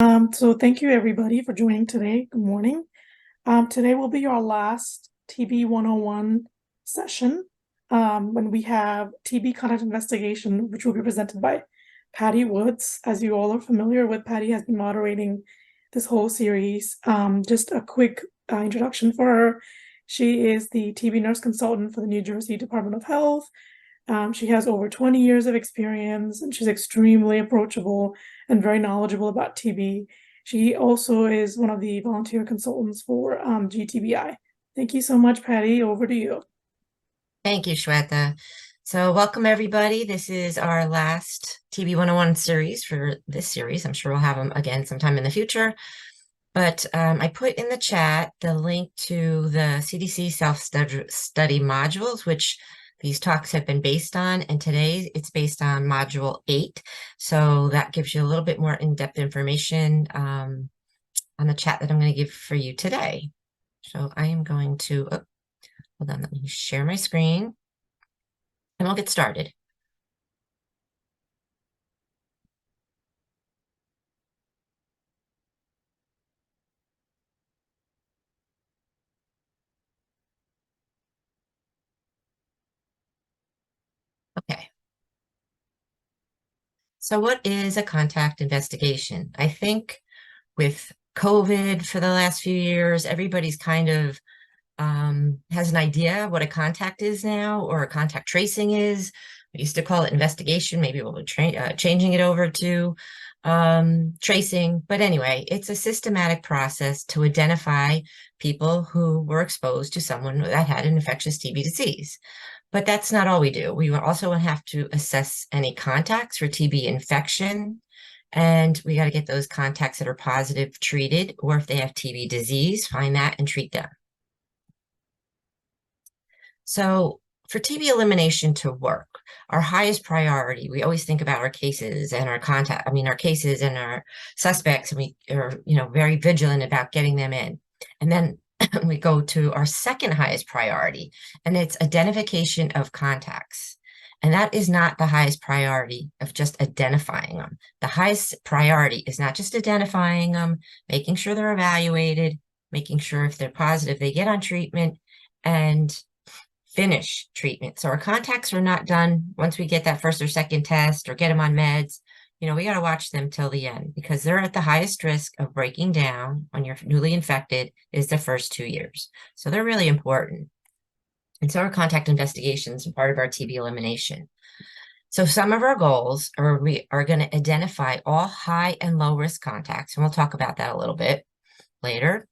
So thank you everybody for joining today. Good morning. Today will be our last TB 101 session when we have TB contact investigation, which will be presented by Patty Woods. As you all are familiar with, Patty has been moderating this whole series. Just a quick introduction for her. She is the TB nurse consultant for the New Jersey Department of Health. She has over 20 years of experience and she's extremely approachable and very knowledgeable about TB. She also is one of the volunteer consultants for GTBI. Thank you so much, Patty. Over to you. Thank you, Shweta. So welcome everybody. This is our last TB 101 series for this series. I'm sure we'll have them again sometime in the future. But I put in the chat the link to the CDC self-study modules, which these talks have been based on. And today it's based on module 8. So that gives you a little bit more in-depth information on the chat that I'm going to give for you today. So I am going to, hold on, let me share my screen and we'll get started. Okay. So what is a contact investigation? I think with COVID for the last few years, everybody's kind of has an idea what a contact is now, or a contact tracing is. We used to call it investigation. Maybe we'll be changing it over to tracing. But anyway, it's a systematic process to identify people who were exposed to someone that had an infectious TB disease. But that's not all we do. We also have to assess any contacts for TB infection, and we got to get those contacts that are positive treated, or if they have TB disease, find that and treat them. So for TB elimination to work, our highest priority, we always think about our cases and our our cases and our suspects, and we are, very vigilant about getting them in. And then we go to our second highest priority, and it's identification of contacts. And that is not the highest priority of just identifying them. The highest priority is not just identifying them, making sure they're evaluated, making sure if they're positive, they get on treatment and finish treatment. So our contacts are not done once we get that first or second test or get them on meds. We got to watch them till the end, because they're at the highest risk of breaking down when you're newly infected is the first 2 years. So they're really important. And so our contact investigations are part of our TB elimination. So some of our goals are we are going to identify all high and low risk contacts, and we'll talk about that a little bit later.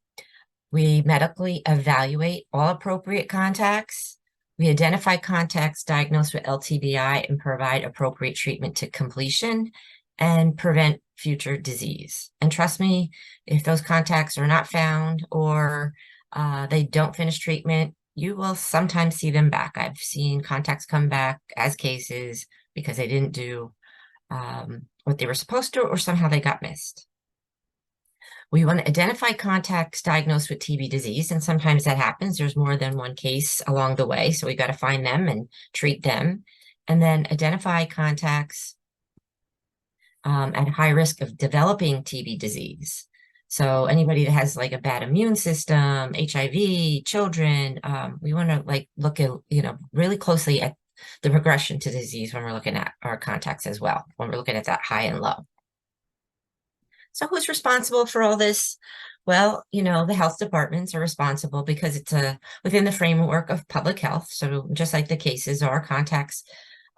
We medically evaluate all appropriate contacts. We identify contacts diagnosed with LTBI and provide appropriate treatment to completion and prevent future disease. And trust me, if those contacts are not found or they don't finish treatment, you will sometimes see them back. I've seen contacts come back as cases because they didn't do what they were supposed to, or somehow they got missed. We want to identify contacts diagnosed with TB disease, and sometimes that happens. There's more than one case along the way, so we got to find them and treat them. And then identify contacts at high risk of developing TB disease. So anybody that has like a bad immune system, HIV, children, we want to look at, really closely at the progression to disease when we're looking at our contacts as well, when we're looking at that high and low. So who's responsible for all this? Well, the health departments are responsible because it's within the framework of public health. So just like the cases, our contacts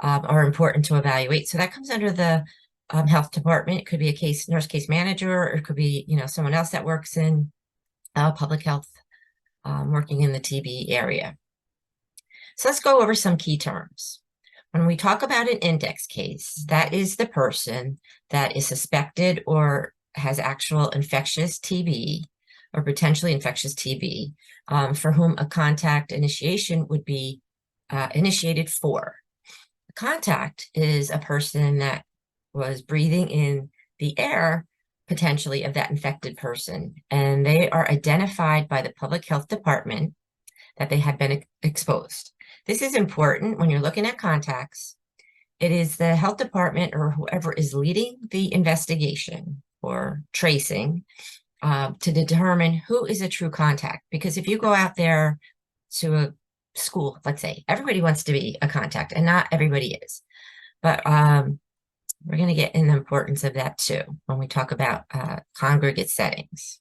are important to evaluate. So that comes under the health department. It could be a nurse case manager, or it could be, someone else that works in public health, working in the TB area. So let's go over some key terms. When we talk about an index case, that is the person that is suspected or has actual infectious TB or potentially infectious TB, for whom a contact initiation would be initiated for. A contact is a person that was breathing in the air potentially of that infected person, and they are identified by the public health department that they have been exposed. This is important when you're looking at contacts. It is the health department or whoever is leading the investigation or tracing to determine who is a true contact. Because if you go out there to a school, let's say, everybody wants to be a contact, and not everybody is. But we're going to get in the importance of that too when we talk about congregate settings.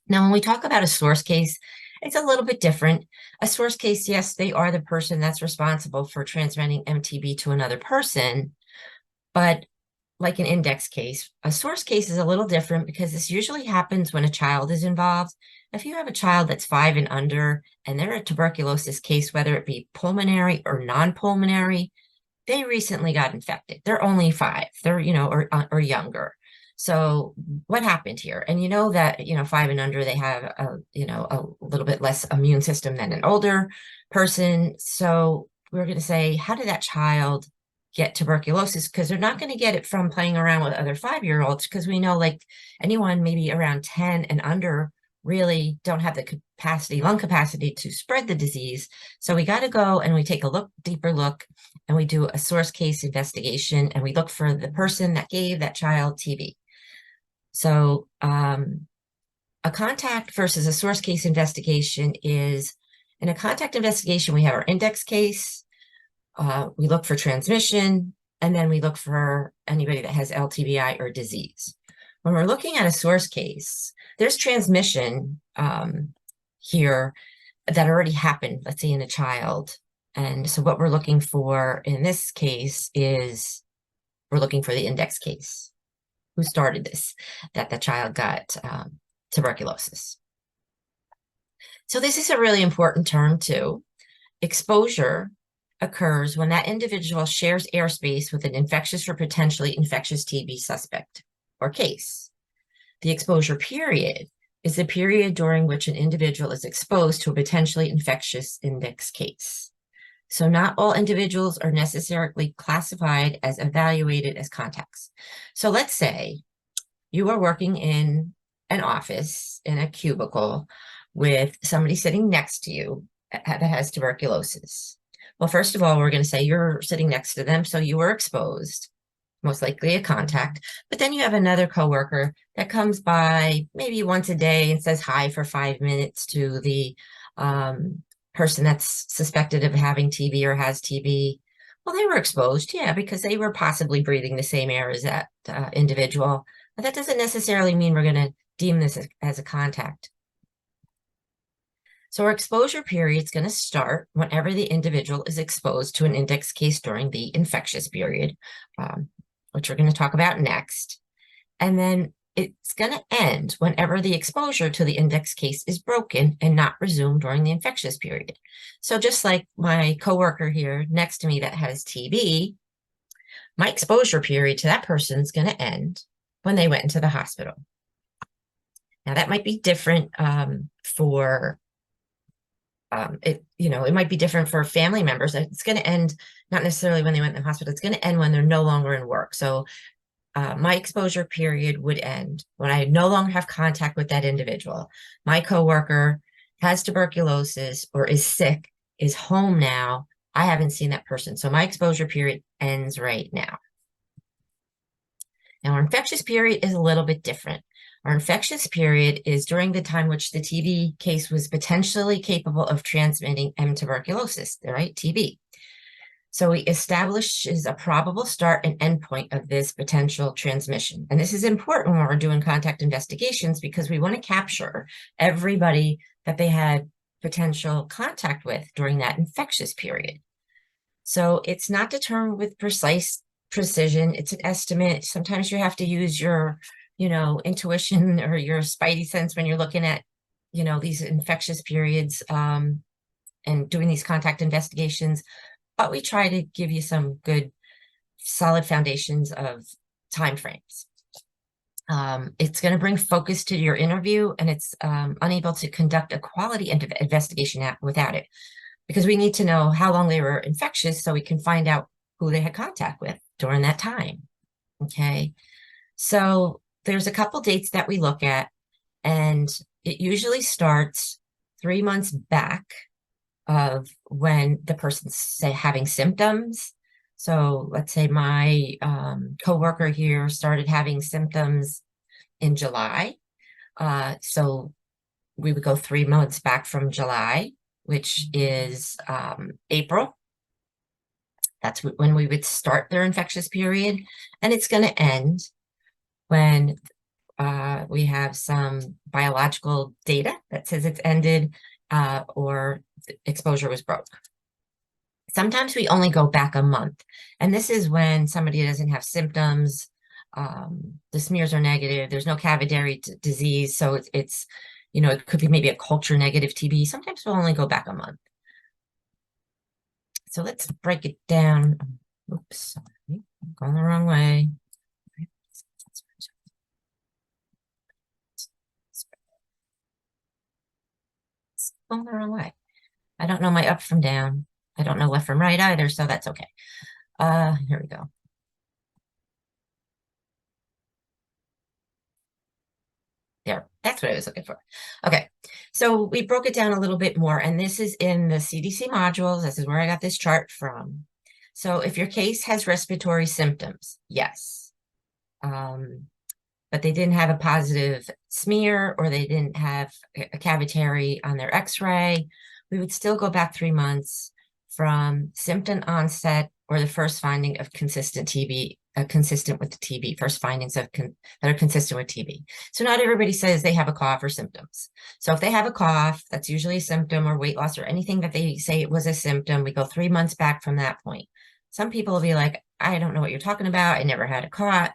Now, when we talk about a source case, it's a little bit different. A source case, yes, they are the person that's responsible for transmitting MTB to another person, but like an index case, a source case is a little different because this usually happens when a child is involved. If you have a child that's 5 and under and they're a tuberculosis case, whether it be pulmonary or non-pulmonary, they recently got infected. They're only 5, they're, or younger. So what happened here? And you know that, 5 and under, they have a little bit less immune system than an older person. So we're going to say, how did that child get tuberculosis? Because they're not going to get it from playing around with other 5-year-olds, because we know like anyone maybe around 10 and under really don't have the lung capacity to spread the disease. So we got to go and we take a deeper look, and we do a source case investigation, and we look for the person that gave that child TB. So a contact versus a source case investigation is, in a contact investigation, we have our index case, we look for transmission, and then we look for anybody that has LTBI or disease. When we're looking at a source case, there's transmission here that already happened, let's say in a child. And so what we're looking for in this case is we're looking for the index case. Who started this, that the child got tuberculosis. So this is a really important term too. Exposure occurs when that individual shares airspace with an infectious or potentially infectious TB suspect or case. The exposure period is the period during which an individual is exposed to a potentially infectious index case. So not all individuals are necessarily classified as evaluated as contacts. So let's say you are working in an office in a cubicle with somebody sitting next to you that has tuberculosis. Well, first of all, we're going to say you're sitting next to them, so you were exposed, most likely a contact. But then you have another coworker that comes by maybe once a day and says hi for 5 minutes to the person that's suspected of having TB or has TB. Well, they were exposed, yeah, because they were possibly breathing the same air as that individual. But that doesn't necessarily mean we're going to deem this as a contact. So our exposure period is going to start whenever the individual is exposed to an index case during the infectious period, which we're going to talk about next. And then it's going to end whenever the exposure to the index case is broken and not resumed during the infectious period. So just like my coworker here next to me that has TB, my exposure period to that person is going to end when they went into the hospital. Now that might be different it might be different for family members. It's going to end not necessarily when they went in the hospital. It's going to end when they're no longer in work. So my exposure period would end when I no longer have contact with that individual. My coworker has tuberculosis or is sick, is home now. I haven't seen that person. So my exposure period ends right now. Now, our infectious period is a little bit different. Our infectious period is during the time which the TB case was potentially capable of transmitting M. tuberculosis, right? TB. So it establishes a probable start and endpoint of this potential transmission. And this is important when we're doing contact investigations because we want to capture everybody that they had potential contact with during that infectious period. So it's not determined with precise precision. It's an estimate. Sometimes you have to use your, intuition or your spidey sense when you're looking at, these infectious periods and doing these contact investigations. But we try to give you some good, solid foundations of timeframes. It's going to bring focus to your interview, and it's unable to conduct a quality investigation without it, because we need to know how long they were infectious so we can find out who they had contact with during that time. Okay, so there's a couple dates that we look at, and it usually starts 3 months back of when the person's having symptoms. So let's say my coworker here started having symptoms in July. So we would go 3 months back from July, which is April. That's when we would start their infectious period, and it's going to end when we have some biological data that says it's ended or exposure was broke. Sometimes we only go back a month, and this is when somebody doesn't have symptoms, the smears are negative, there's no cavitary disease, so it's it could be maybe a culture negative TB. Sometimes we'll only go back a month. So let's break it down. Oops, sorry, I'm going the wrong way. It's going the wrong way. I don't know my up from down. I don't know left from right either, so that's okay. Here we go. There, that's what I was looking for. Okay, so we broke it down a little bit more, and this is in the CDC modules. This is where I got this chart from. So if your case has respiratory symptoms, yes. But they didn't have a positive smear or they didn't have a cavitary on their x-ray, we would still go back 3 months from symptom onset or the first finding of consistent TB, consistent with the TB, first findings of that are consistent with TB. So not everybody says they have a cough or symptoms. So if they have a cough, that's usually a symptom, or weight loss or anything that they say it was a symptom, we go 3 months back from that point. Some people will be like, I don't know what you're talking about. I never had a cough.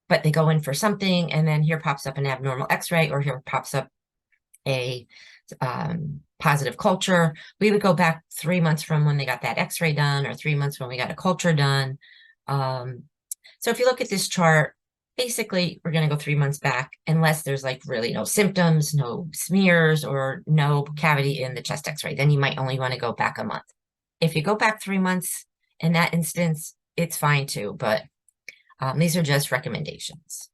But they go in for something, and then here pops up an abnormal x-ray, or here pops up a positive culture. We would go back 3 months from when they got that x-ray done, or 3 months when we got a culture done. So if you look at this chart, basically we're going to go 3 months back unless there's like really no symptoms, no smears, or no cavity in the chest x-ray. Then you might only want to go back a month. If you go back 3 months in that instance, it's fine too, but these are just recommendations.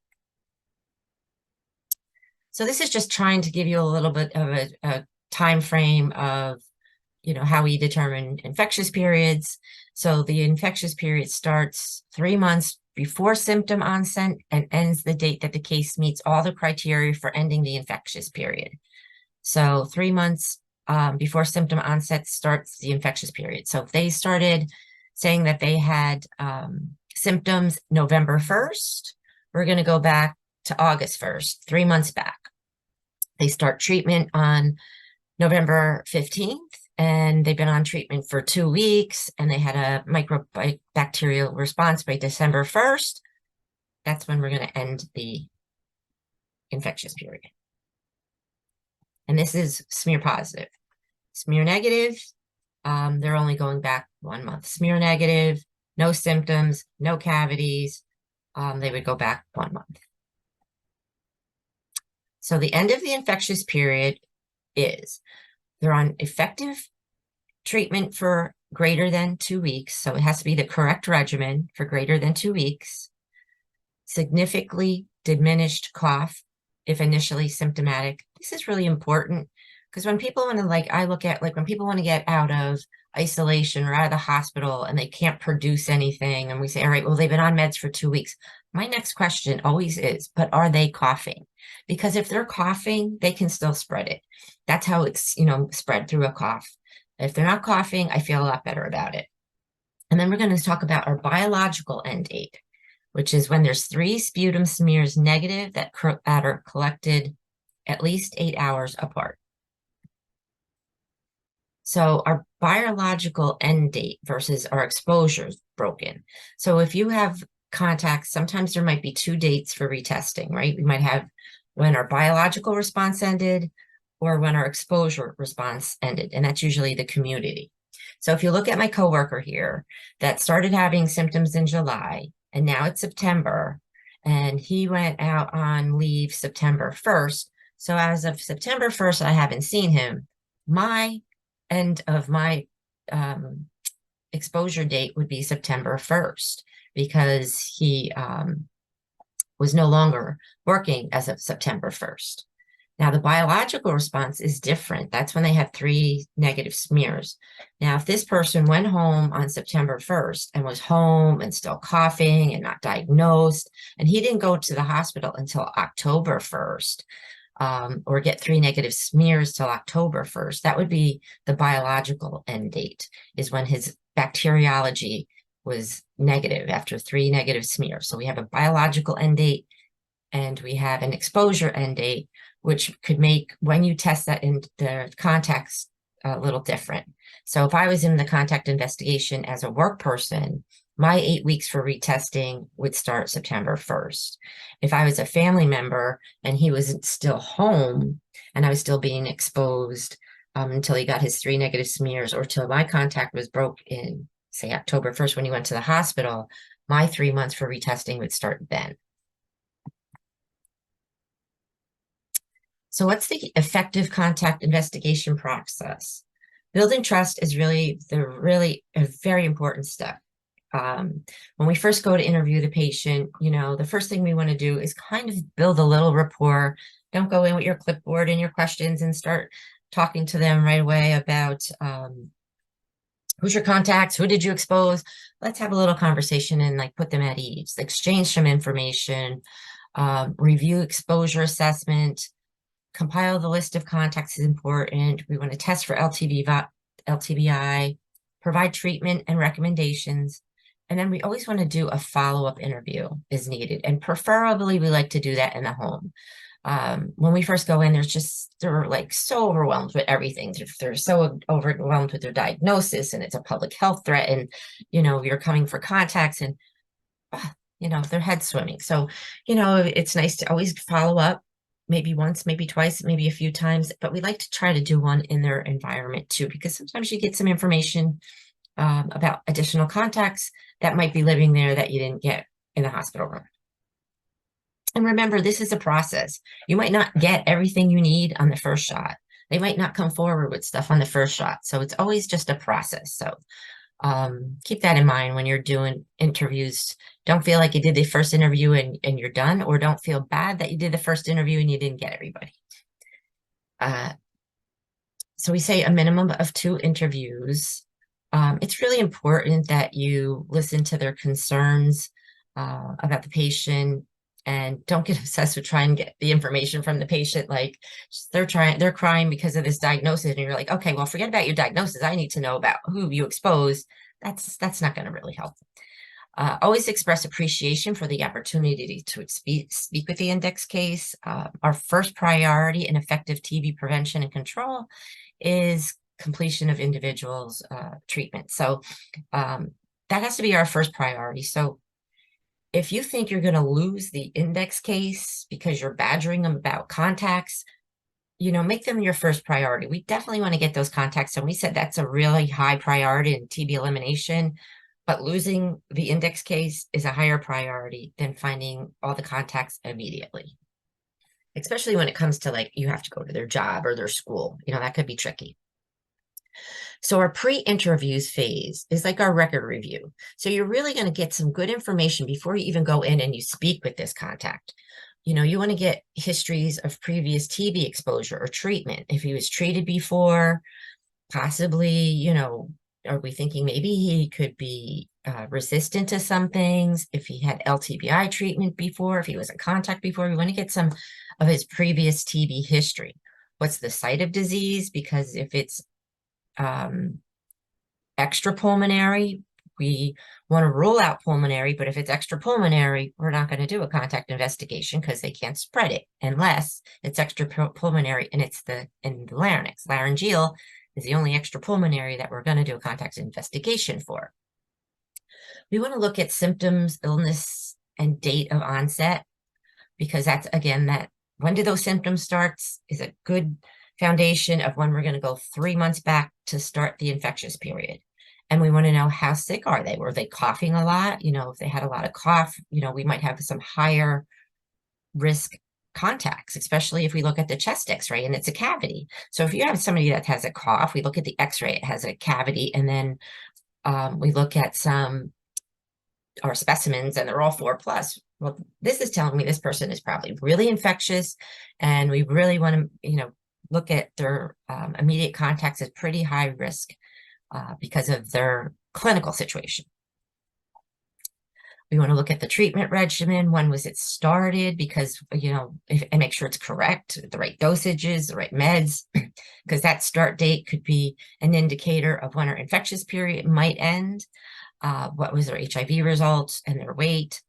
So this is just trying to give you a little bit of a time frame of, how we determine infectious periods. So the infectious period starts 3 months before symptom onset and ends the date that the case meets all the criteria for ending the infectious period. So 3 months before symptom onset starts the infectious period. So if they started saying that they had symptoms November 1st, we're going to go back to August 1st, 3 months back. They start treatment on November 15th, and they've been on treatment for 2 weeks, and they had a microbacterial response by December 1st. That's when we're going to end the infectious period. And this is smear positive. Smear negative, they're only going back 1 month. Smear negative, no symptoms, no cavities, they would go back 1 month. So the end of the infectious period is they're on effective treatment for greater than 2 weeks. So it has to be the correct regimen for greater than 2 weeks. Significantly diminished cough if initially symptomatic. This is really important because when people want to, I look at when people want to get out of isolation or out of the hospital and they can't produce anything, and we say, all right, well, they've been on meds for 2 weeks. My next question always is, but are they coughing? Because if they're coughing, they can still spread it. That's how it's, spread through a cough. If they're not coughing, I feel a lot better about it. And then we're going to talk about our biological end date, which is when there's 3 sputum smears negative that are collected at least 8 hours apart. So our biological end date versus our exposure is broken. So if you have contacts, sometimes there might be 2 dates for retesting, right? We might have when our biological response ended or when our exposure response ended, and that's usually the community. So if you look at my coworker here that started having symptoms in July, and now it's September, and he went out on leave September 1st. So as of September 1st, I haven't seen him. My end of my exposure date would be September 1st because he was no longer working as of September 1st. Now, the biological response is different. That's when they had 3 negative smears. Now, if this person went home on September 1st and was home and still coughing and not diagnosed, and he didn't go to the hospital until October 1st, or get 3 negative smears till October 1st, that would be the biological end date, is when his bacteriology was negative after 3 negative smears. So we have a biological end date and we have an exposure end date, which could make when you test that in the contacts a little different. So if I was in the contact investigation as a work person, my 8 weeks for retesting would start September 1st. If I was a family member and he was still home and I was still being exposed until he got his 3 negative smears or till my contact was broke in, say, October 1st when he went to the hospital, my 3 months for retesting would start then. So what's the effective contact investigation process? Building trust is really a very important step. When we first go to interview the patient, the first thing we want to do is kind of build a little rapport. Don't go in with your clipboard and your questions and start talking to them right away about who's your contacts, who did you expose. Let's have a little conversation and put them at ease, exchange some information, review exposure assessment, compile the list of contacts is important. We want to test for LTBI, provide treatment and recommendations. And then we always want to do a follow-up interview as needed. And preferably, we like to do that in the home. When we first go in, they're so overwhelmed with everything. They're so overwhelmed with their diagnosis and it's a public health threat. And, you're coming for contacts and, their head's swimming. So, it's nice to always follow up. Maybe once, maybe twice, maybe a few times, but we like to try to do one in their environment too, because sometimes you get some information about additional contacts that might be living there that you didn't get in the hospital room. And remember, this is a process. You might not get everything you need on the first shot. They might not come forward with stuff on the first shot. So it's always just a process. So keep that in mind when you're doing interviews. Don't feel like you did the first interview and you're done, or don't feel bad that you did the first interview and you didn't get everybody. So we say a minimum of 2 interviews. It's really important that you listen to their concerns about the patient and don't get obsessed with trying to get the information from the patient. Like they're crying because of this diagnosis. And you're like, okay, well, forget about your diagnosis. I need to know about who you exposed. That's not going to really help. Always express appreciation for the opportunity to speak with the index case. Our first priority in effective TB prevention and control is completion of individuals' treatment. So that has to be our first priority. So if you think you're going to lose the index case because you're badgering them about contacts, make them your first priority. We definitely want to get those contacts. And we said that's a really high priority in TB elimination, but losing the index case is a higher priority than finding all the contacts immediately. Especially when it comes to you have to go to their job or their school, that could be tricky. So our pre-interviews phase is like our record review. So you're really going to get some good information before you even go in and you speak with this contact. You want to get histories of previous TB exposure or treatment. If he was treated before, possibly, are we thinking maybe he could be resistant to some things? If he had LTBI treatment before, if he was in contact before, we want to get some of his previous TB history. What's the site of disease? Because if it's extrapulmonary, we want to rule out pulmonary, but if it's extrapulmonary, we're not going to do a contact investigation because they can't spread it unless it's extrapulmonary and it's in the larynx. Laryngeal is the only extrapulmonary that we're going to do a contact investigation for. We want to look at symptoms, illness, and date of onset, because that's, again, when do those symptoms start is a good foundation of when we're going to go 3 months back to start the infectious period. And we want to know how sick are they? Were they coughing a lot? If they had a lot of cough, we might have some higher risk contacts, especially if we look at the chest x-ray and it's a cavity. So if you have somebody that has a cough, we look at the x-ray, it has a cavity, and then we look at our specimens and they're all 4+. well, this is telling me this person is probably really infectious, and we really want to, look at their immediate contacts as pretty high risk because of their clinical situation. We want to look at the treatment regimen. When was it started? Because, and make sure it's correct, the right dosages, the right meds, because that start date could be an indicator of when our infectious period might end. What was their HIV results and their weight,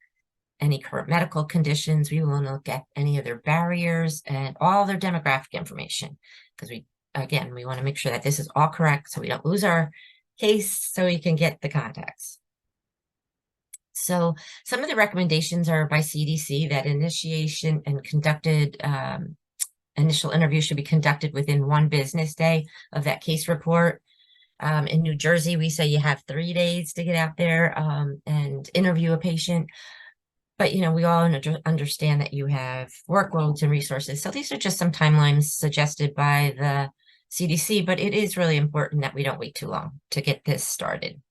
any current medical conditions. We want to look at any of their barriers and all their demographic information, because we want to make sure that this is all correct so we don't lose our case, so we can get the contacts. So some of the recommendations are by CDC that initiation and conducted initial interview should be conducted within 1 business day of that case report. In New Jersey, we say you have 3 days to get out there and interview a patient. But, we all understand that you have workloads and resources. So these are just some timelines suggested by the CDC, but it is really important that we don't wait too long to get this started.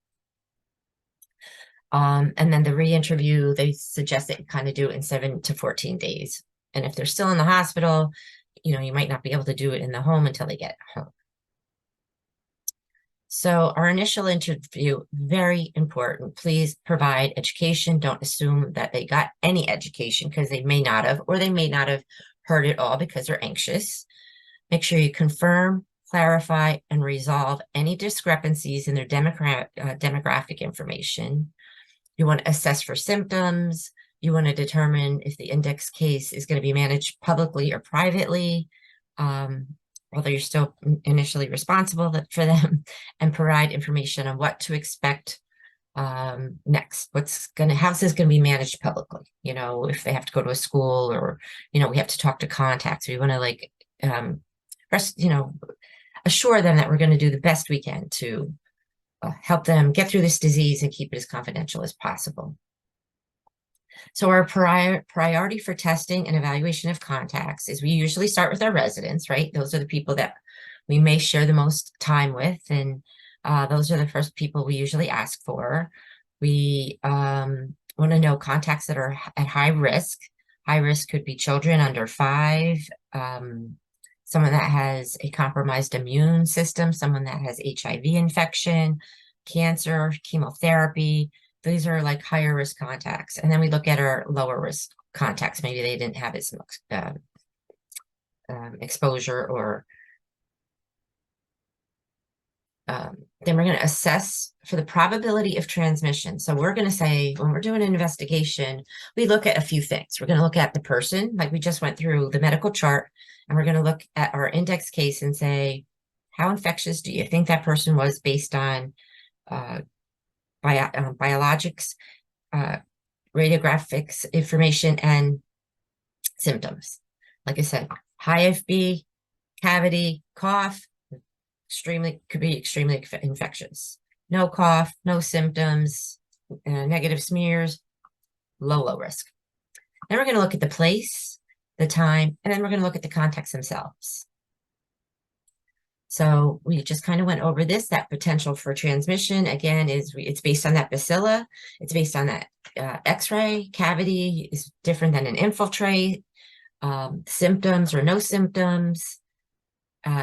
And then the re-interview, they suggest that you kind of do it in 7 to 14 days. And if they're still in the hospital, you might not be able to do it in the home until they get home. So our initial interview, very important. Please provide education. Don't assume that they got any education, because they may not have, or they may not have heard it all because they're anxious. Make sure you confirm, clarify, and resolve any discrepancies in their demographic information. You want to assess for symptoms. You want to determine if the index case is going to be managed publicly or privately, although you're still initially responsible for them, and provide information on what to expect next. How's this going to be managed publicly? If they have to go to a school, or, we have to talk to contacts. We want to assure them that we're going to do the best we can to help them get through this disease and keep it as confidential as possible. So our priority for testing and evaluation of contacts is we usually start with our residents, right? Those are the people that we may share the most time with, and those are the first people we usually ask for. We want to know contacts that are at high risk. High risk could be children under 5, someone that has a compromised immune system, someone that has HIV infection, cancer, chemotherapy. These are like higher risk contacts. And then we look at our lower risk contacts. Maybe they didn't have as much exposure, or then we're going to assess for the probability of transmission. So we're going to say, when we're doing an investigation, we look at a few things. We're going to look at the person, like we just went through the medical chart, and we're going to look at our index case and say, how infectious do you think that person was based on biologics, radiographics information, and symptoms. Like I said, high FB, cavity, cough, could be extremely infectious. No cough, no symptoms, negative smears, low risk. Then we're going to look at the place, the time, and then we're going to look at the contacts themselves. So we just kind of went over this. That potential for transmission, again, it's based on that bacilla. It's based on that X-ray. Cavity is different than an infiltrate. Symptoms or no symptoms.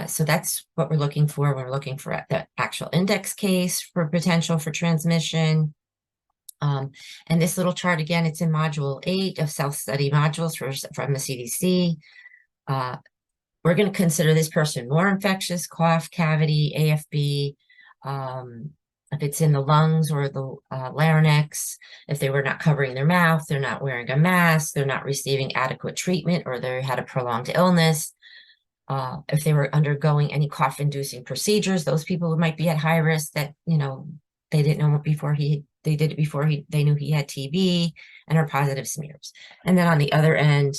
So that's what we're looking for. We're looking for the actual index case for potential for transmission. And this little chart, again, it's in Module 8 of self-study modules from the CDC. We're going to consider this person more infectious, cough, cavity, AFB, if it's in the lungs or the larynx, if they were not covering their mouth, they're not wearing a mask, they're not receiving adequate treatment, or they had a prolonged illness, if they were undergoing any cough-inducing procedures, those people who might be at high risk that, they didn't know before they did it before they knew he had TB, and are positive smears. And then on the other end,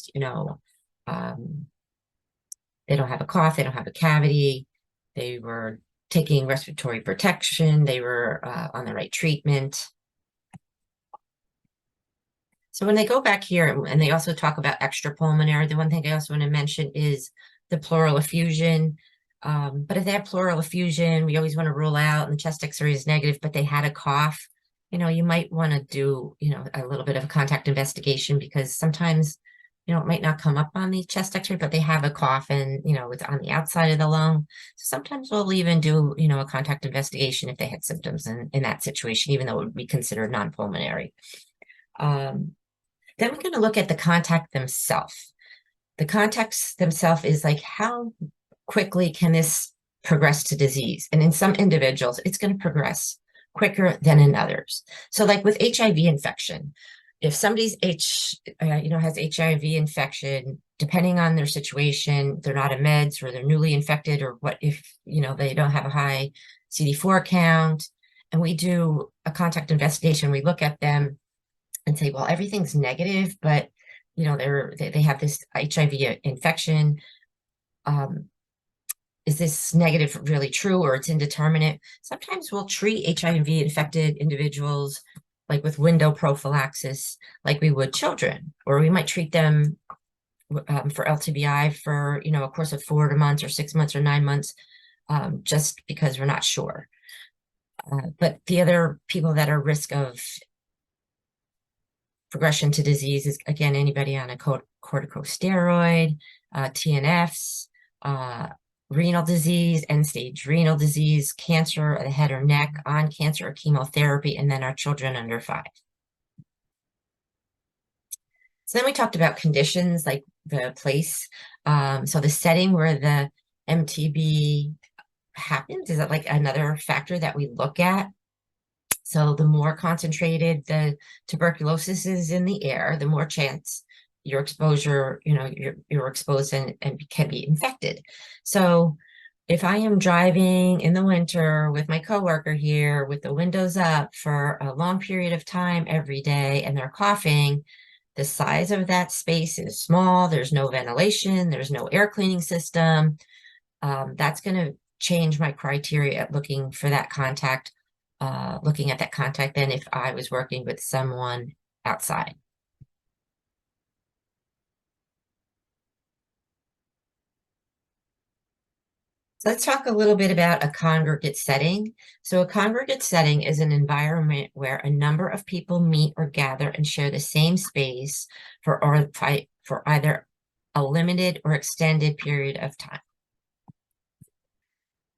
they don't have a cough, they don't have a cavity, they were taking respiratory protection, they were on the right treatment. So when they go back here, and they also talk about extrapulmonary, the one thing I also want to mention is the pleural effusion. But if they have pleural effusion, we always want to rule out, and the chest X-ray is negative, but they had a cough, you might want to do, a little bit of a contact investigation because sometimes, it might not come up on the chest x-ray, but they have a cough and, it's on the outside of the lung. So sometimes we'll even do, a contact investigation if they had symptoms in that situation, even though it would be considered non-pulmonary. Then we're going to look at the contact themselves. The contacts themselves is like how quickly can this progress to disease? And in some individuals, it's going to progress quicker than in others. So like with HIV infection, if somebody's has HIV infection, depending on their situation, they're not on meds or they're newly infected, or what if, they don't have a high CD4 count, and we do a contact investigation, we look at them and say, well, everything's negative, but they have this HIV infection. Is this negative really true, or it's indeterminate? Sometimes we'll treat HIV infected individuals like with window prophylaxis, like we would children, or we might treat them for LTBI for, a course of 4 months or 6 months or 9 months, just because we're not sure. But the other people that are risk of progression to disease is, again, anybody on a corticosteroid, TNFs, renal disease, end-stage renal disease, cancer of the head or neck, on cancer or chemotherapy, and then our children under 5. So then we talked about conditions like the place. So the setting where the MTB happens, is that like another factor that we look at? So the more concentrated the tuberculosis is in the air, the more chance your exposure, you're exposed and can be infected. So if I am driving in the winter with my coworker here with the windows up for a long period of time every day and they're coughing, the size of that space is small, there's no ventilation, there's no air cleaning system. That's going to change my criteria at looking for that contact, looking at that contact than if I was working with someone outside. So let's talk a little bit about a congregate setting. So a congregate setting is an environment where a number of people meet or gather and share the same space for either a limited or extended period of time.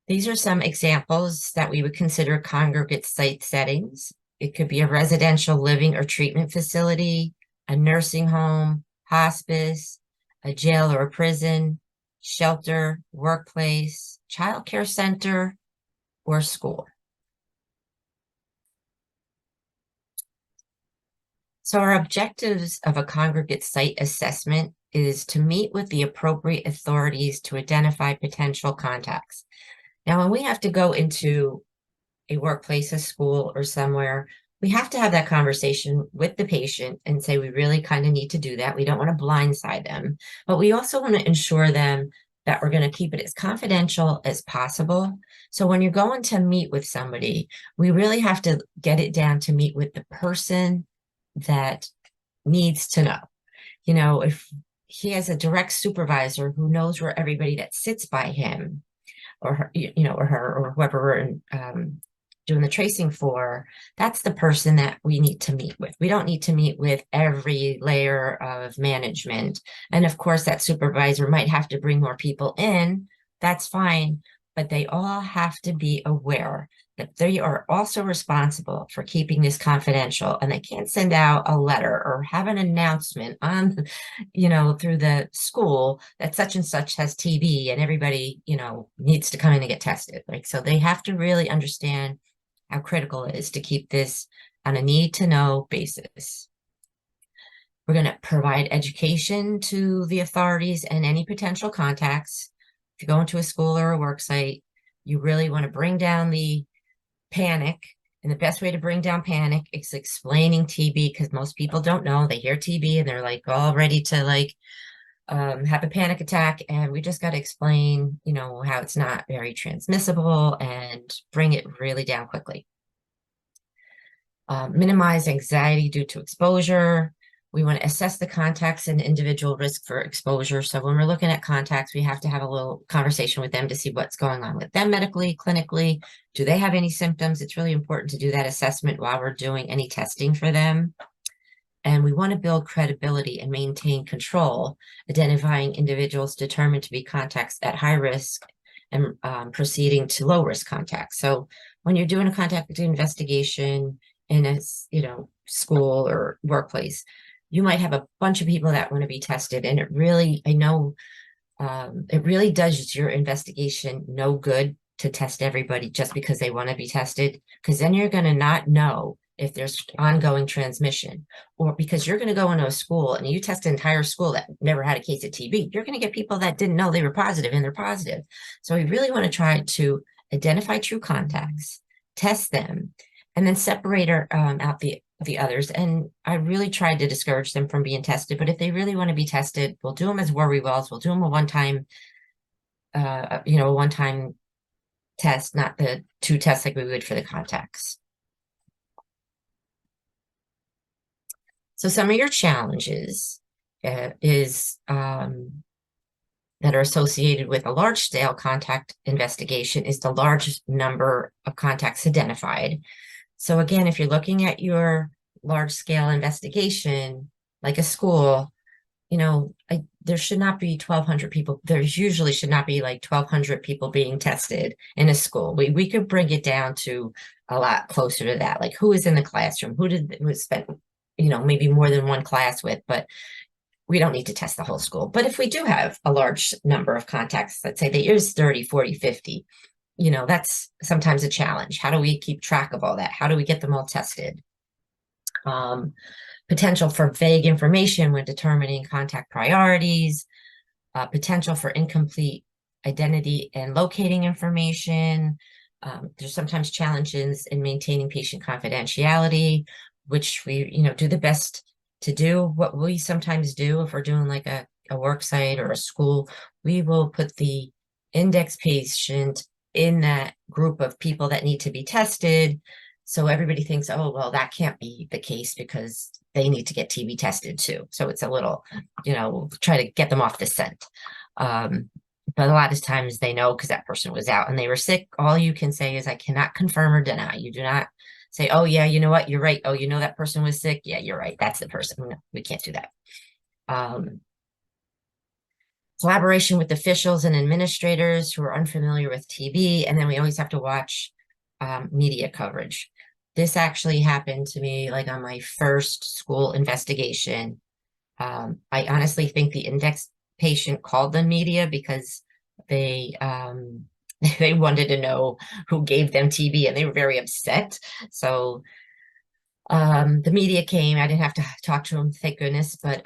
These are some examples that we would consider congregate site settings. It could be a residential living or treatment facility, a nursing home, hospice, a jail or a prison, shelter, workplace, child care center, or school. So our objectives of a congregate site assessment is to meet with the appropriate authorities to identify potential contacts. Now, when we have to go into a workplace, a school, or somewhere, we have to have that conversation with the patient and say, we really kind of need to do that. We don't want to blindside them, but we also want to ensure them that we're going to keep it as confidential as possible. So when you're going to meet with somebody, we really have to get it down to meet with the person that needs to know. If he has a direct supervisor who knows where everybody that sits by him or her, or her, or whoever we're doing the tracing for, that's the person that we need to meet with. We don't need to meet with every layer of management. And of course, that supervisor might have to bring more people in. That's fine. But they all have to be aware that they are also responsible for keeping this confidential, and they can't send out a letter or have an announcement on, through the school that such and such has TB and everybody, needs to come in and get tested. So they have to really understand how critical it is to keep this on a need-to-know basis. We're going to provide education to the authorities and any potential contacts. If you go into a school or a work site, you really want to bring down the panic. And the best way to bring down panic is explaining TB, because most people don't know. They hear TB and they're all ready to have a panic attack. And we just got to explain, how it's not very transmissible and bring it really down quickly. Minimize anxiety due to exposure. We want to assess the contacts and individual risk for exposure. So when we're looking at contacts, we have to have a little conversation with them to see what's going on with them medically, clinically. Do they have any symptoms? It's really important to do that assessment while we're doing any testing for them. And we want to build credibility and maintain control, identifying individuals determined to be contacts at high risk and proceeding to low risk contacts. So when you're doing a contact investigation in a school or workplace, you might have a bunch of people that want to be tested, and it really does your investigation no good to test everybody just because they want to be tested, because then you're going to not know if there's ongoing transmission, or because you're going to go into a school and you test an entire school that never had a case of TB, you're going to get people that didn't know they were positive and they're positive. So we really want to try to identify true contacts, test them, and then separate out the others. And I really tried to discourage them from being tested, but if they really want to be tested, we'll do them as worry wells. We'll do them a one-time test, not the 2 tests like we would for the contacts. So some of your challenges that are associated with a large-scale contact investigation is the large number of contacts identified. So again, if you're looking at your large-scale investigation, like a school, there should not be 1,200 people. There usually should not be like 1,200 people being tested in a school. We could bring it down to a lot closer to that. Like, who is in the classroom? Who spent, maybe more than one class with, but we don't need to test the whole school. But if we do have a large number of contacts, let's say there's 30, 40, 50, that's sometimes a challenge. How do we keep track of all that? How do we get them all tested? Potential for vague information when determining contact priorities, potential for incomplete identity and locating information. There's sometimes challenges in maintaining patient confidentiality, which we, do the best to do. What we sometimes do if we're doing like a work site or a school, we will put the index patient in that group of people that need to be tested. So everybody thinks, oh, well, that can't be the case because they need to get TB tested too. So it's a little, try to get them off the scent. But a lot of times they know because that person was out and they were sick. All you can say is, I cannot confirm or deny. You do not say, oh, yeah, you know what? You're right. Oh, that person was sick. Yeah, you're right. That's the person. No, we can't do that. Collaboration with officials and administrators who are unfamiliar with TB. And then we always have to watch media coverage. This actually happened to me like on my first school investigation. I honestly think the index patient called the media because they they wanted to know who gave them TB and they were very upset. So the media came. I didn't have to talk to them, thank goodness. But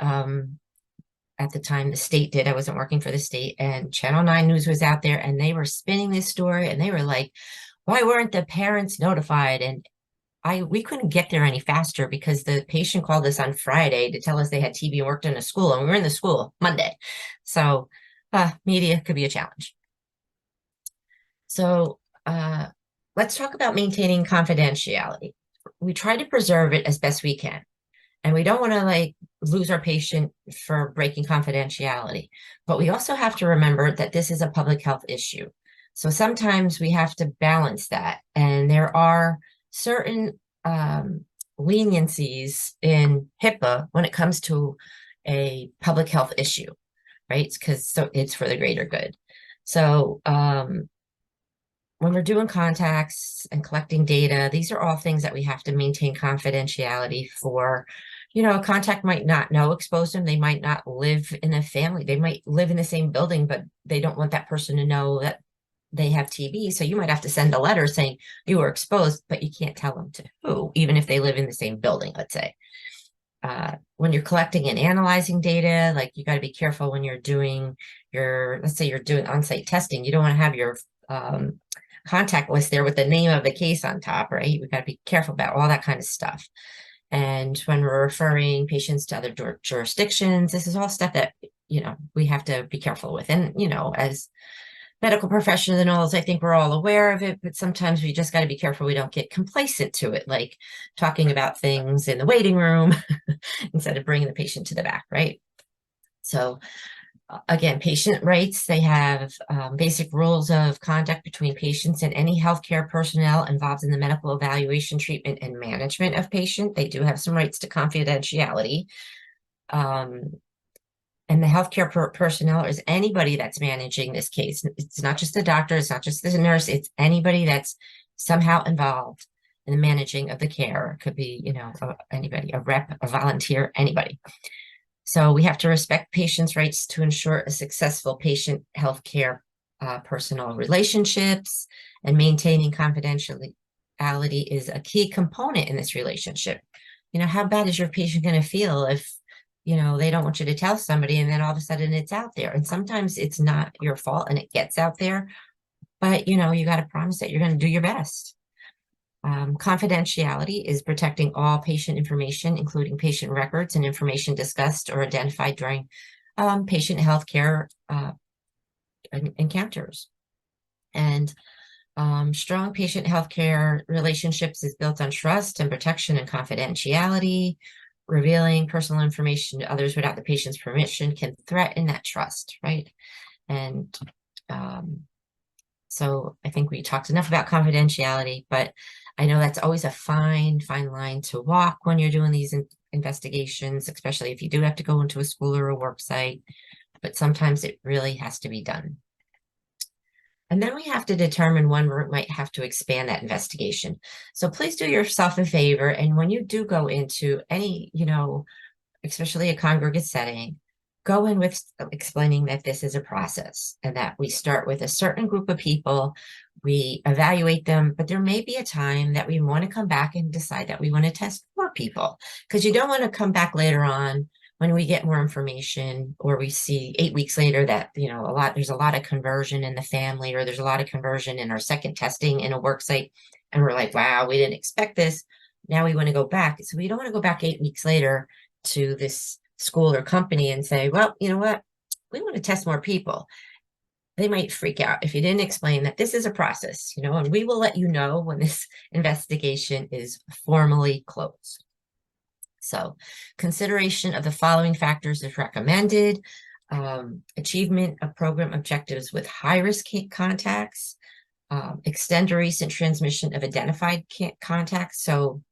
at the time, the state did. I wasn't working for the state, and Channel 9 News was out there, and they were spinning this story, and they were like, why weren't the parents notified? And we couldn't get there any faster because the patient called us on Friday to tell us they had TB and worked in a school, and we were in the school Monday. So media could be a challenge. So let's talk about maintaining confidentiality. We try to preserve it as best we can. And we don't want to lose our patient for breaking confidentiality. But we also have to remember that this is a public health issue. So sometimes we have to balance that. And there are certain leniencies in HIPAA when it comes to a public health issue, right? Because it's for the greater good. So when we're doing contacts and collecting data, these are all things that we have to maintain confidentiality for. A contact might not know exposed them. They might not live in a family. They might live in the same building, but they don't want that person to know that they have TB. So you might have to send a letter saying you were exposed, but you can't tell them to who, even if they live in the same building, let's say. When you're collecting and analyzing data, you got to be careful when you're doing let's say you're doing on-site testing. You don't want to have your contact list there with the name of the case on top, right? We've got to be careful about all that kind of stuff. And when we're referring patients to other jurisdictions, this is all stuff that, we have to be careful with. And, as medical professionals, I think we're all aware of it, but sometimes we just got to be careful we don't get complacent to it, like talking about things in the waiting room instead of bringing the patient to the back, right? So again, patient rights, they have basic rules of conduct between patients and any healthcare personnel involved in the medical evaluation, treatment, and management of patient. They do have some rights to confidentiality. And the healthcare personnel is anybody that's managing this case. It's not just the doctor, it's not just the nurse, it's anybody that's somehow involved in the managing of the care. It could be, anybody, a rep, a volunteer, anybody. So we have to respect patients' rights to ensure a successful patient healthcare personal relationships, and maintaining confidentiality is a key component in this relationship. How bad is your patient going to feel if they don't want you to tell somebody and then all of a sudden it's out there? And sometimes it's not your fault and it gets out there, but you got to promise that you're going to do your best. Confidentiality is protecting all patient information, including patient records and information discussed or identified during patient healthcare encounters. And strong patient healthcare relationships is built on trust and protection and confidentiality. Revealing personal information to others without the patient's permission can threaten that trust, right? And so I think we talked enough about confidentiality, but I know that's always a fine line to walk when you're doing these investigations, especially if you do have to go into a school or a work site, but sometimes it really has to be done. And then we have to determine when we might have to expand that investigation. So please do yourself a favor. And when you do go into any, especially a congregate setting, go in with explaining that this is a process and that we start with a certain group of people, we evaluate them, but there may be a time that we want to come back and decide that we want to test more people, because you don't want to come back later on when we get more information, or we see 8 weeks later that, there's a lot of conversion in the family, or there's a lot of conversion in our second testing in a work site. And we're like, wow, we didn't expect this. Now we want to go back. So we don't want to go back 8 weeks later to this school or company and say, well, you know what? We want to test more people. They might freak out if you didn't explain that this is a process, and we will let you know when this investigation is formally closed. So consideration of the following factors is recommended. Achievement of program objectives with high-risk contacts, extend a recent transmission of identified contacts. So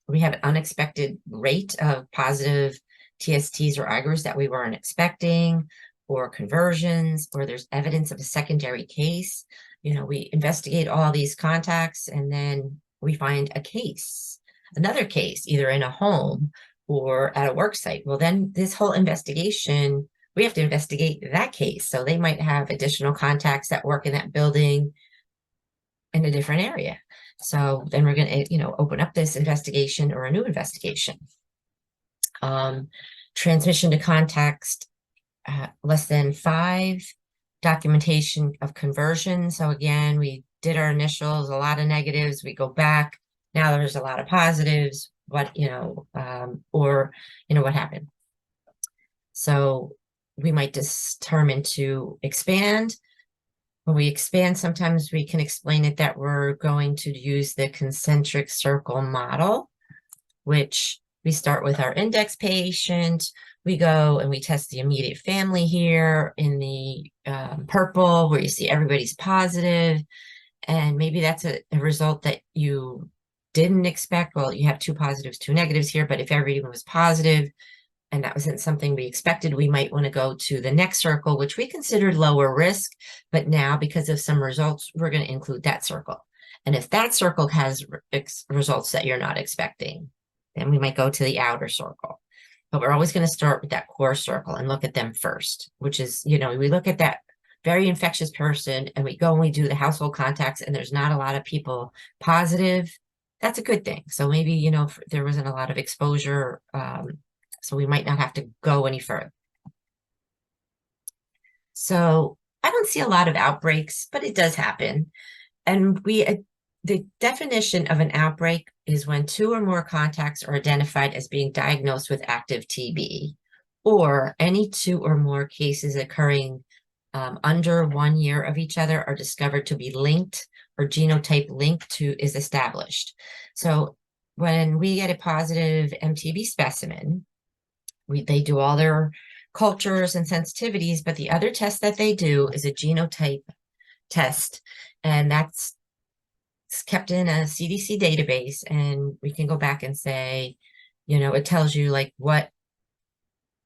we have an unexpected rate of positive TSTs or IGRs that we weren't expecting, or conversions, or there's evidence of a secondary case. We investigate all these contacts and then we find another case, either in a home or at a work site. Well, then this whole investigation, we have to investigate that case. So they might have additional contacts that work in that building in a different area. So then we're going to, open up this investigation or a new investigation. Transmission to contacts less than 5, documentation of conversion. So again, we did our initials, a lot of negatives, we go back, now there's a lot of positives, what happened. So we might determine to expand. When we expand, sometimes we can explain it that we're going to use the concentric circle model, which we start with our index patient. We go and we test the immediate family here in the purple, where you see everybody's positive. And maybe that's a result that you didn't expect. Well, you have 2 positives, 2 negatives here, but if everyone was positive and that wasn't something we expected, we might want to go to the next circle, which we considered lower risk, but now because of some results, we're going to include that circle. And if that circle has results that you're not expecting, then we might go to the outer circle. But we're always going to start with that core circle and look at them first, which is, we look at that very infectious person and we go and we do the household contacts and there's not a lot of people positive. That's a good thing. So maybe, there wasn't a lot of exposure, so we might not have to go any further. So I don't see a lot of outbreaks, but it does happen. And the definition of an outbreak is when 2 or more contacts are identified as being diagnosed with active TB, or any 2 or more cases occurring under 1 year of each other are discovered to be linked, or genotype linked to is established. So when we get a positive MTB specimen, they do all their cultures and sensitivities, but the other test that they do is a genotype test, and that's kept in a CDC database, and we can go back and say, it tells you like what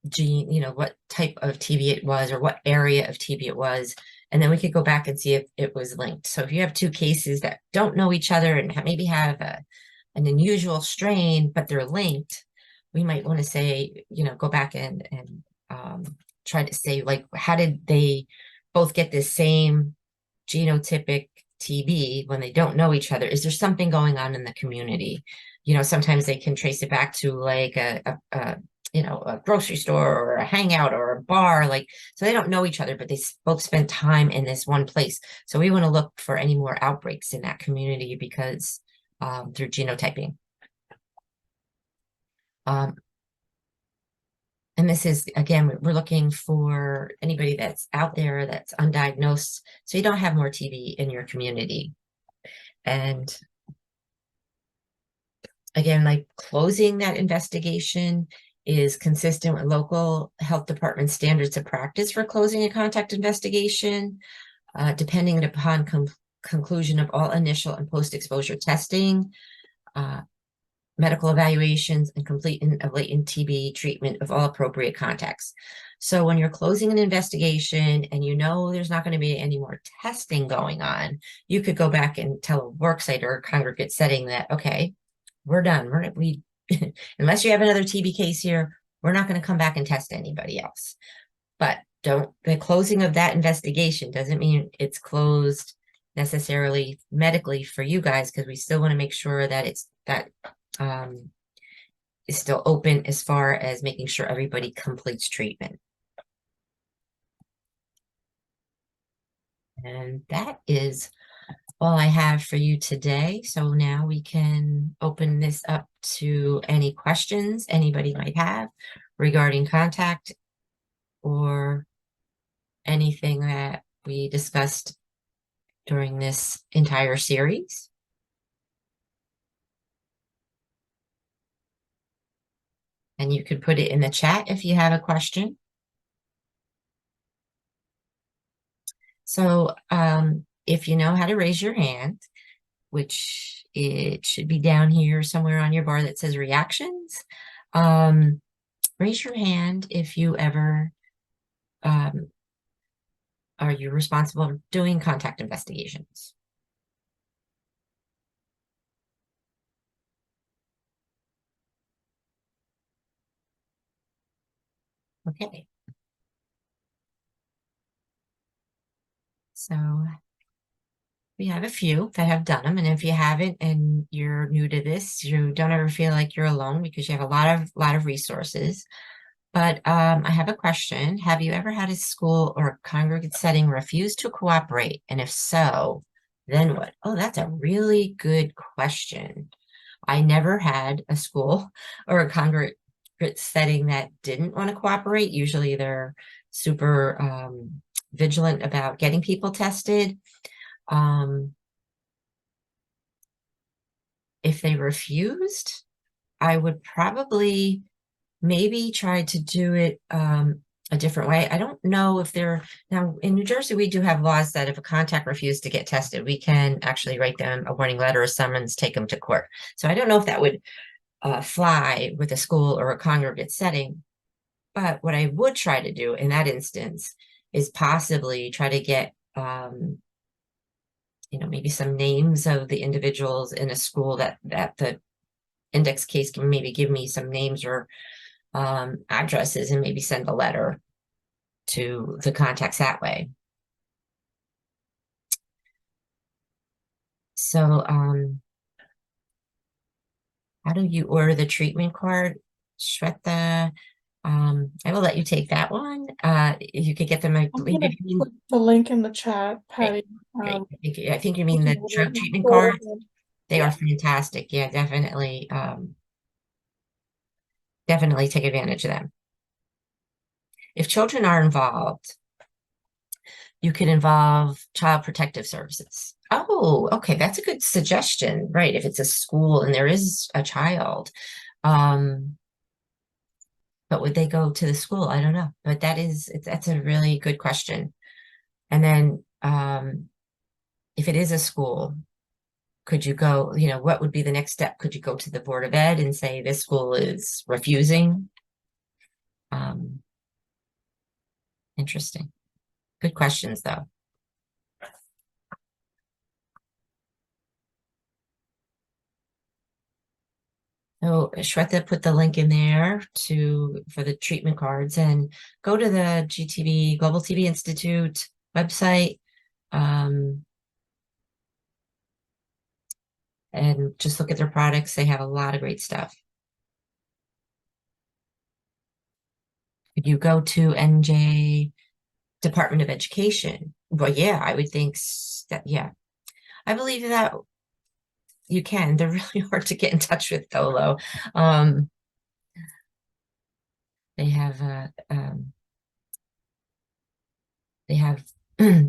gene, what type of TB it was or what area of TB it was. And then we could go back and see if it was linked. So if you have two cases that don't know each other and maybe have an unusual strain, but they're linked, we might want to say, go back and try to say, like, how did they both get this same genotypic TB when they don't know each other? Is there something going on in the community? Sometimes they can trace it back to like a grocery store or a hangout or a bar, so they don't know each other, but they both spend time in this one place. So we want to look for any more outbreaks in that community because through genotyping. And this is, again, we're looking for anybody that's out there that's undiagnosed, so you don't have more TB in your community. And again, like closing that investigation is consistent with local health department standards of practice for closing a contact investigation, depending upon conclusion of all initial and post-exposure testing, medical evaluations, and complete and latent TB treatment of all appropriate contacts. So when you're closing an investigation and there's not going to be any more testing going on, you could go back and tell a worksite or a congregate setting that, okay, we're done. Unless you have another TB case here, we're not going to come back and test anybody else. But the closing of that investigation doesn't mean it's closed necessarily medically for you guys, because we still want to make sure that is still open as far as making sure everybody completes treatment. And that is all I have for you today. So now we can open this up to any questions anybody might have regarding contact or anything that we discussed during this entire series. And you could put it in the chat if you have a question. So if you know how to raise your hand, which it should be down here somewhere on your bar that says reactions, raise your hand if you ever are you responsible for doing contact investigations. Okay. So we have a few that have done them, and if you haven't and you're new to this, you don't ever feel like you're alone because you have a lot of resources. But I have a question. Have you ever had a school or a congregate setting refuse to cooperate? And if so, then what? Oh, that's a really good question. I never had a school or a congregate setting that didn't want to cooperate. Usually they're super vigilant about getting people tested. If they refused, I would probably maybe try to do it a different way. I don't know if now in New Jersey, we do have laws that if a contact refused to get tested, we can actually write them a warning letter or summons, take them to court. So I don't know if that would fly with a school or a congregate setting. But what I would try to do in that instance is possibly try to get maybe some names of the individuals in a school that the index case can maybe give me some names or addresses, and maybe send a letter to the contacts that way. So how do you order the treatment card, Shweta? I will let you take that one. You could get them, I believe, put the link in the chat, Patty. I think you mean the drug treatment cards. They are fantastic. Yeah, definitely take advantage of them. If children are involved, you could involve Child Protective Services. Oh, okay, that's a good suggestion, right? If it's a school and there is a child, um, but would they go to the school? I don't know, but that's a really good question. And then, if it is a school, could you go, what would be the next step? Could you go to the Board of Ed and say this school is refusing? Interesting. Good questions, though. So Shweta put the link in there for the treatment cards, and go to the GTV Global TB Institute website, and just look at their products. They have a lot of great stuff. If you go to NJ Department of Education, well, yeah, I would think that, yeah. I believe that you can. They're really hard to get in touch with, though. They have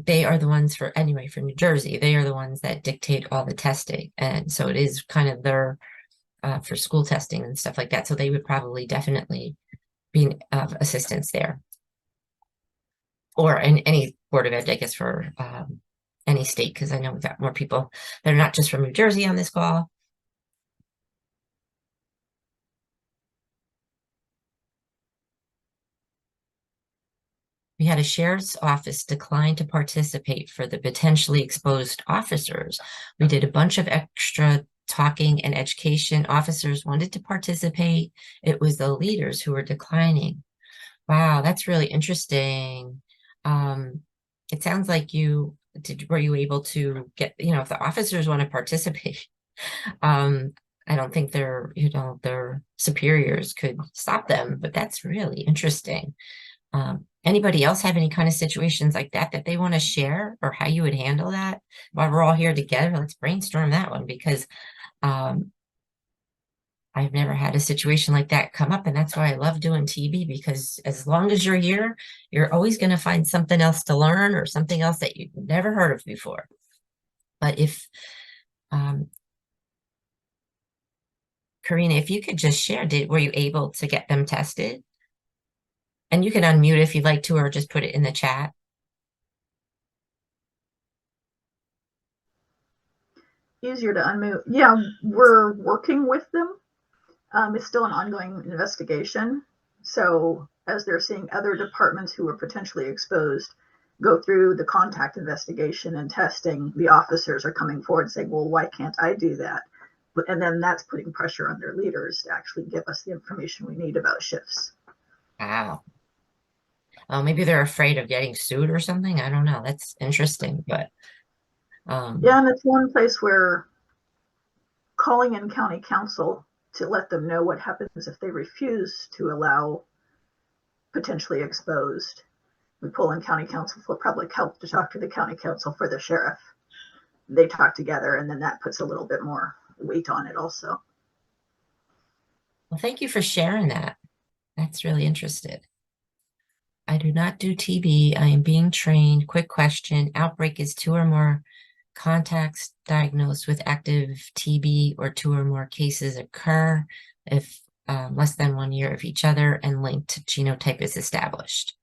they are the ones for New Jersey. They are the ones that dictate all the testing, and so it is kind of their for school testing and stuff like that. So they would probably definitely be of assistance there, or in any Board of Ed, I guess, for any state, because I know we've got more people that are not just from New Jersey on this call. We had a sheriff's office decline to participate for the potentially exposed officers. We did a bunch of extra talking and education. Officers wanted to participate. It was the leaders who were declining. Wow, that's really interesting. It sounds like were you able to get, if the officers want to participate, I don't think their superiors could stop them, but that's really interesting. Anybody else have any kind of situations like that they want to share, or how you would handle that? While we're all here together, let's brainstorm that one, because I've never had a situation like that come up, and that's why I love doing TB, because as long as you're here, you're always going to find something else to learn, or something else that you've never heard of before. But if Karina, if you could just share, were you able to get them tested? And you can unmute if you'd like to, or just put it in the chat. Easier to unmute. Yeah, we're working with them. It's still an ongoing investigation. So as they're seeing other departments who are potentially exposed go through the contact investigation and testing, the officers are coming forward saying, well, why can't I do that? And then that's putting pressure on their leaders to actually give us the information we need about shifts. Wow. Maybe they're afraid of getting sued or something. I don't know. That's interesting, but yeah, and it's one place where calling in county council to let them know what happens if they refuse to allow potentially exposed. We pull in county council for public health to talk to the county council for the sheriff. They talk together, and then that puts a little bit more weight on it also. Well, thank you for sharing that. That's really interesting. I do not do TB. I am being trained. Quick question. Outbreak is 2 or more contacts diagnosed with active TB, or 2 or more cases occur if less than 1 year of each other and linked genotype is established.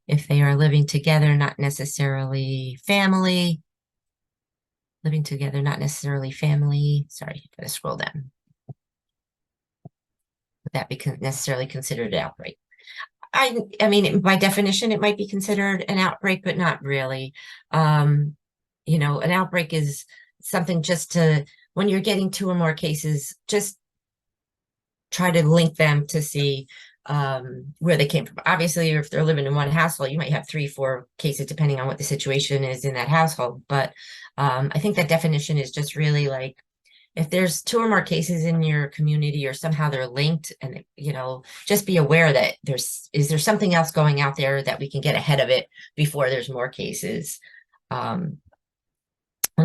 If they are living together, not necessarily family. Living together, not necessarily family. Sorry, I'm going to scroll down. Would that be necessarily considered an outbreak? I mean, by definition, it might be considered an outbreak, but not really. An outbreak is something when you're getting 2 or more cases, just try to link them to see where they came from. Obviously, if they're living in one household, you might have 3, 4 cases, depending on what the situation is in that household. But I think that definition is just really like, if there's 2 or more cases in your community, or somehow they're linked, and just be aware that is there something else going out there that we can get ahead of it before there's more cases. One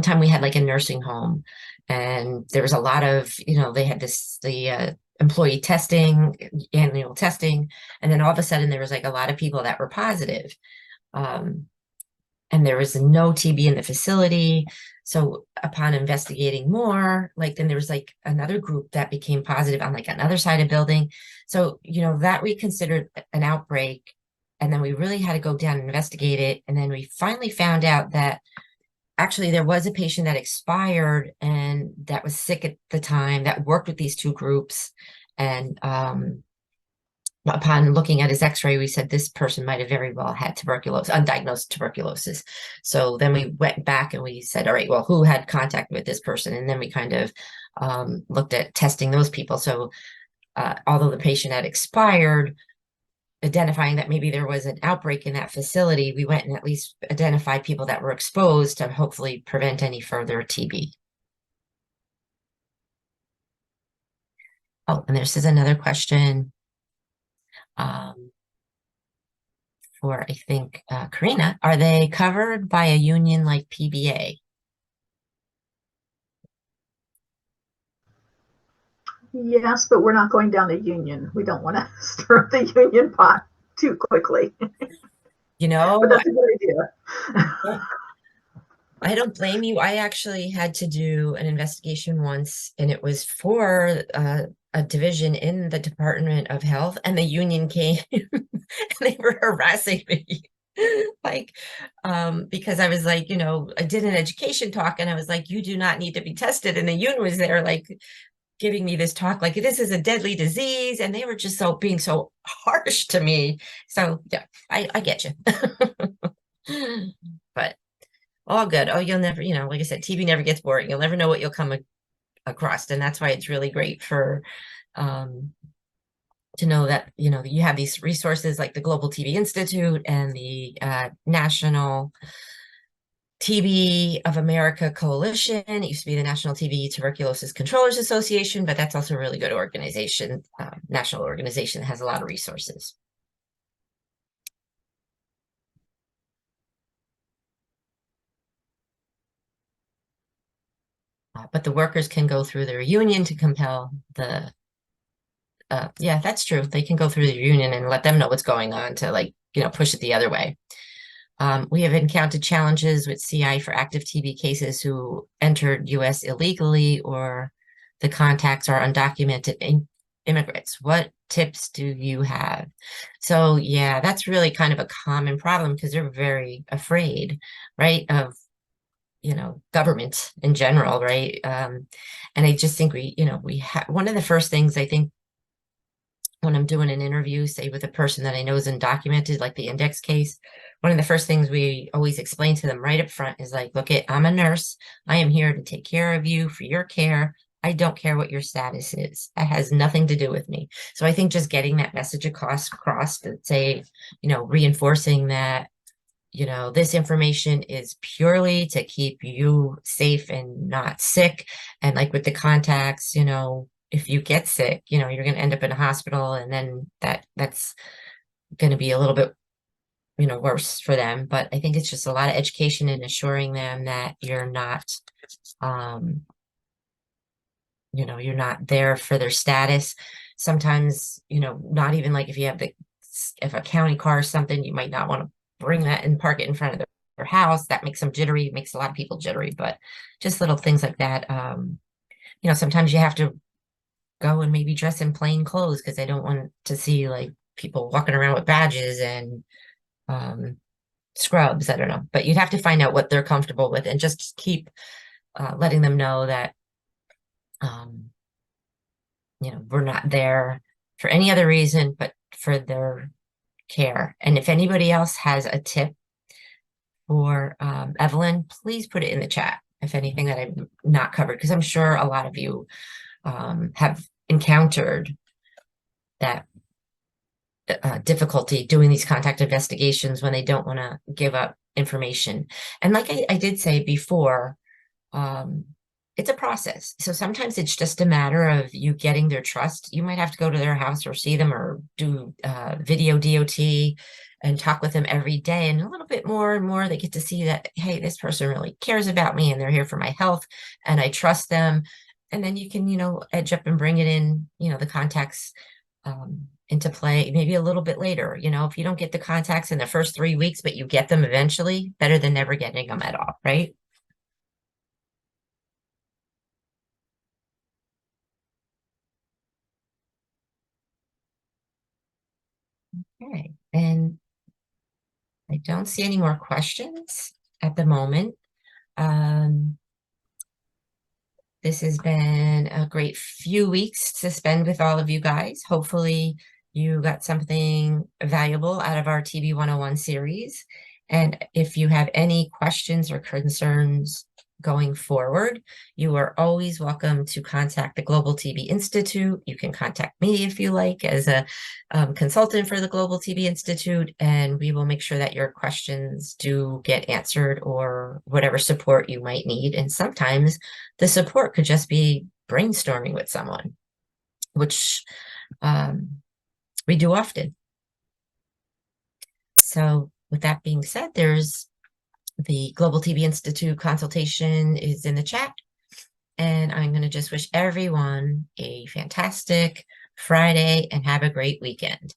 time we had like a nursing home, and there was a lot of, they had the employee testing, annual testing, and then all of a sudden there was like a lot of people that were positive. and there was no TB in the facility. So upon investigating more, like then there was like another group that became positive on like another side of building. So, that we considered an outbreak. And then we really had to go down and investigate it. And then we finally found out that actually there was a patient that expired and that was sick at the time that worked with these two groups. And upon looking at his x-ray, we said this person might have very well had tuberculosis, undiagnosed tuberculosis. So then we went back and we said, all right, well, who had contact with this person? And then we kind of looked at testing those people. So although the patient had expired, identifying that maybe there was an outbreak in that facility, we went and at least identified people that were exposed to hopefully prevent any further TB. Oh, and this is another question for, I think, Karina. Are they covered by a union like PBA? Yes, but we're not going down the union. We don't want to stir up the union pot too quickly. But that's a good idea. I don't blame you. I actually had to do an investigation once, and it was for a division in the Department of Health, and the union came and they were harassing me. Because I was like, I did an education talk and I was like, you do not need to be tested. And the union was there like giving me this talk, like this is a deadly disease. And they were just being so harsh to me. So yeah, I get you. But all good. Oh, you'll never, like I said, TV never gets boring. You'll never know what you'll come across. And that's why it's really great for, to know that, you have these resources like the Global TB Institute and the National TB of America Coalition. It used to be the National TB Tuberculosis Controllers Association, but that's also a really good organization, national organization that has a lot of resources. But the workers can go through their union to compel the, yeah, that's true. They can go through the union and let them know what's going on to push it the other way. We have encountered challenges with CI for active TB cases who entered US illegally or the contacts are undocumented immigrants. What tips do you have? So yeah, that's really kind of a common problem because they're very afraid, right, of government in general, right? And I just think we have one of the first things I think when I'm doing an interview, say with a person that I know is undocumented, like the index case, one of the first things we always explain to them right up front is like, look, I'm a nurse. I am here to take care of you for your care. I don't care what your status is. That has nothing to do with me. So I think just getting that message across to say, reinforcing that, this information is purely to keep you safe and not sick. And like with the contacts, if you get sick, you're going to end up in a hospital and then that's going to be a little bit, worse for them. But I think it's just a lot of education and assuring them that you're not, you're not there for their status. Sometimes, not even like if a county car or something, you might not want to bring that and park it in front of their house. That makes them jittery, makes a lot of people jittery, but just little things like that. Sometimes you have to go and maybe dress in plain clothes because they don't want to see like people walking around with badges and scrubs. I don't know, but you'd have to find out what they're comfortable with and just keep letting them know that we're not there for any other reason but for their care. And if anybody else has a tip for Evelyn, please put it in the chat if anything that I've not covered, because I'm sure a lot of you have encountered that difficulty doing these contact investigations when they don't want to give up information. And like I did say before, it's a process. So sometimes it's just a matter of you getting their trust. You might have to go to their house or see them or do video DOT and talk with them every day. And a little bit more and more, they get to see that, hey, this person really cares about me and they're here for my health and I trust them. And then you can, edge up and bring it in, the contacts into play maybe a little bit later. You know, if you don't get the contacts in the first 3 weeks, but you get them eventually, better than never getting them at all, right? Okay, and I don't see any more questions at the moment. This has been a great few weeks to spend with all of you guys. Hopefully you got something valuable out of our TB 101 series. And if you have any questions or concerns going forward, you are always welcome to contact the Global TB Institute. You can contact me if you like as a consultant for the Global TB Institute, and we will make sure that your questions do get answered or whatever support you might need. And sometimes the support could just be brainstorming with someone, which we do often. So with that being said, there's the Global TB Institute consultation is in the chat. And I'm going to just wish everyone a fantastic Friday and have a great weekend.